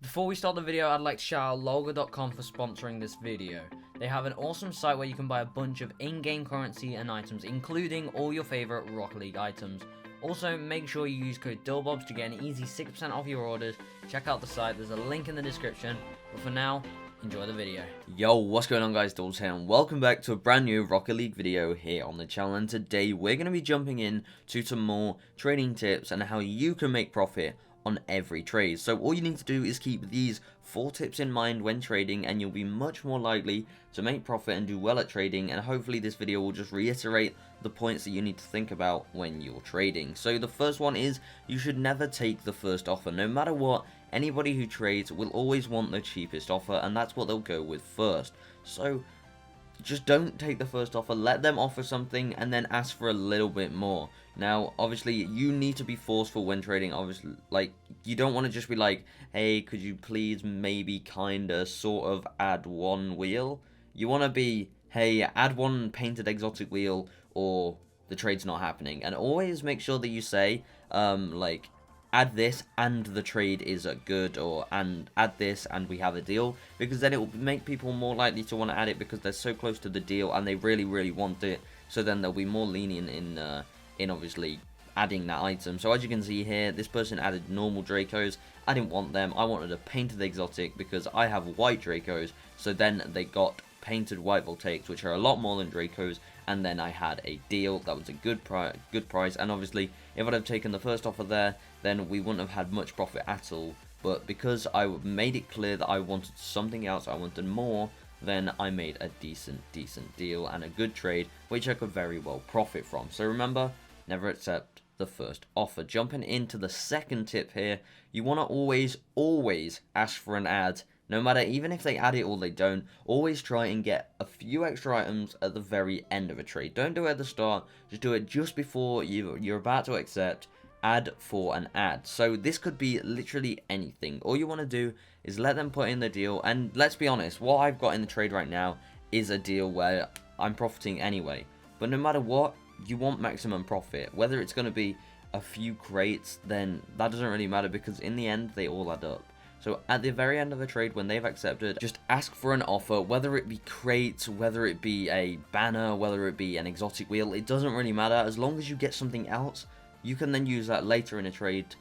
Before we start the video, I'd like to shout out Logo.com for sponsoring this video. They have an awesome site where you can buy a bunch of in-game currency and items, including all your favorite Rocket League items. Also, make sure you use code Dylbobz to get an easy 6% off your orders. Check out the site, there's a link in the description. But for now, enjoy the video. Yo, what's going on guys, Dylbobz here, and welcome back to a brand new Rocket League video here on the channel. And today we're going to be jumping in to some more trading tips and how you can make profit on every trade. So all you need to do is keep these 4 tips in mind when trading, and you'll be much more likely to make profit and do well at trading. And hopefully this video will just reiterate the points that you need to think about when you're trading. So the first one is you should never take the first offer. No matter what, anybody who trades will always want the cheapest offer, and that's what they'll go with first. So just don't take the first offer, let them offer something and then ask for a little bit more. Now obviously you need to be forceful when trading. Obviously, like, you don't want to just be like, hey, could you please maybe kinda sort of add one wheel. You want to be, hey, add one painted exotic wheel or the trade's not happening. And always make sure that you say like, add this and the trade is good, or and add this and we have a deal, because then it will make people more likely to want to add it because they're so close to the deal and they really want it. So then they'll be more lenient in obviously adding that item. So as you can see here, this person added normal Dracos. I didn't want them. I wanted a painted exotic because I have white Dracos. So then they got painted white Voltaics, which are a lot more than Dracos, and then I had a deal that was a good price. And obviously if I'd have taken the first offer there, then we wouldn't have had much profit at all. But because I made it clear that I wanted something else, I wanted more, then I made a decent deal and a good trade, which I could very well profit from. So remember, never accept the first offer. Jumping into the second tip here, you want to always ask for an ad. No matter, even if they add it or they don't, always try and get a few extra items at the very end of a trade. Don't do it at the start, just do it just before you're about to accept. Add for an ad. So this could be literally anything. All you want to do is let them put in the deal, and let's be honest, what I've got in the trade right now is a deal where I'm profiting anyway. But no matter what, you want maximum profit. Whether it's going to be a few crates, then that doesn't really matter, because in the end they all add up. So at the very end of the trade, when they've accepted, just ask for an offer, whether it be crates, whether it be a banner, whether it be an exotic wheel. It doesn't really matter, as long as you get something else. You can then use that later in a trade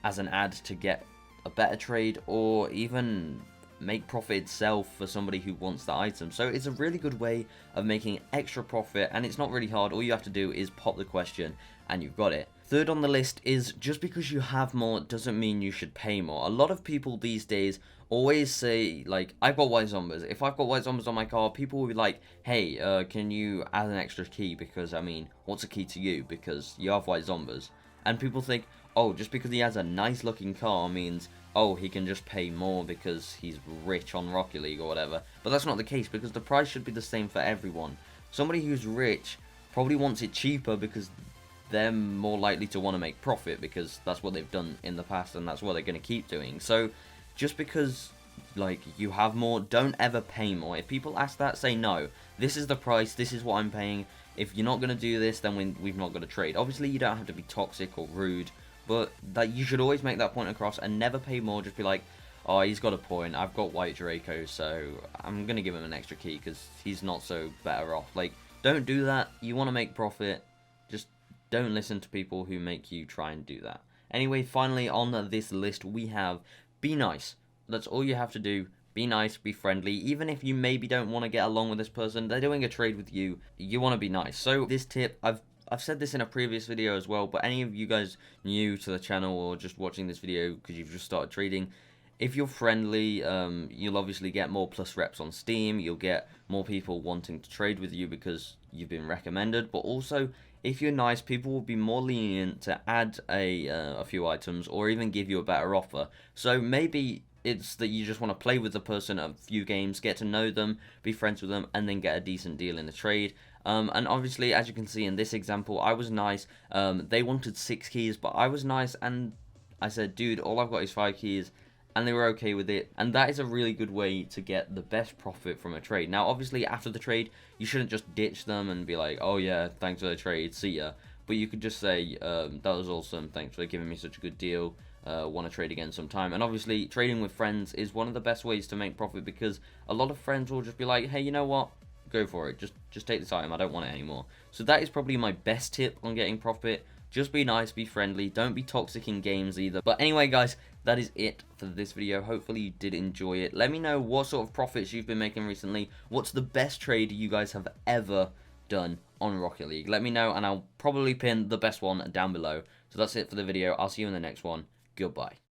as an ad to get a better trade, or even make profit itself for somebody who wants the item. So it's a really good way of making extra profit, and it's not really hard. All you have to do is pop the question and you've got it. Third on the list is, just because you have more doesn't mean you should pay more. A lot of people these days always say, like, I've got white zombies. If I've got white zombies on my car, people will be like, hey, can you add an extra key? Because, I mean, what's a key to you? Because you have white zombies. And people think, oh, just because he has a nice looking car means, oh, he can just pay more because he's rich on Rocket League or whatever. But that's not the case, because the price should be the same for everyone. Somebody who's rich probably wants it cheaper because they're more likely to want to make profit, because that's what they've done in the past and that's what they're going to keep doing. So just because, like, you have more, don't ever pay more. If people ask that, say no, this is the price, this is what I'm paying. If you're not going to do this, then we've not got to trade. Obviously you don't have to be toxic or rude, but that you should always make that point across and never pay more. Just be like, oh, he's got a point, I've got white Draco, so I'm going to give him an extra key because he's not so better off. Like, don't do that. You want to make profit, just don't listen to people who make you try and do that. Anyway, finally on this list we have be nice. That's all you have to do. Be nice, be friendly. Even if you maybe don't want to get along with this person, they're doing a trade with you, you want to be nice. So this tip, I've said this in a previous video as well, but any of you guys new to the channel or just watching this video because you've just started trading, if you're friendly, you'll obviously get more plus reps on Steam. You'll get more people wanting to trade with you because you've been recommended. But also, if you're nice, people will be more lenient to add a few items or even give you a better offer. So maybe it's that you just want to play with the person a few games, get to know them, be friends with them, and then get a decent deal in the trade. And obviously, as you can see in this example, I was nice. They wanted 6 keys, but I was nice, and I said, dude, all I've got is 5 keys. And they were okay with it, and that is a really good way to get the best profit from a trade. Now obviously after the trade you shouldn't just ditch them and be like, oh yeah, thanks for the trade, see ya. But you could just say, that was awesome, thanks for giving me such a good deal, want to trade again sometime. And obviously, trading with friends is one of the best ways to make profit, because a lot of friends will just be like, hey, you know what? Go for it. Just take this item. I don't want it anymore. So that is probably my best tip on getting profit. Just be nice, be friendly, don't be toxic in games either. But anyway, guys, that is it for this video. Hopefully you did enjoy it. Let me know what sort of profits you've been making recently. What's the best trade you guys have ever done on Rocket League? Let me know, and I'll probably pin the best one down below. So that's it for the video. I'll see you in the next one. Goodbye.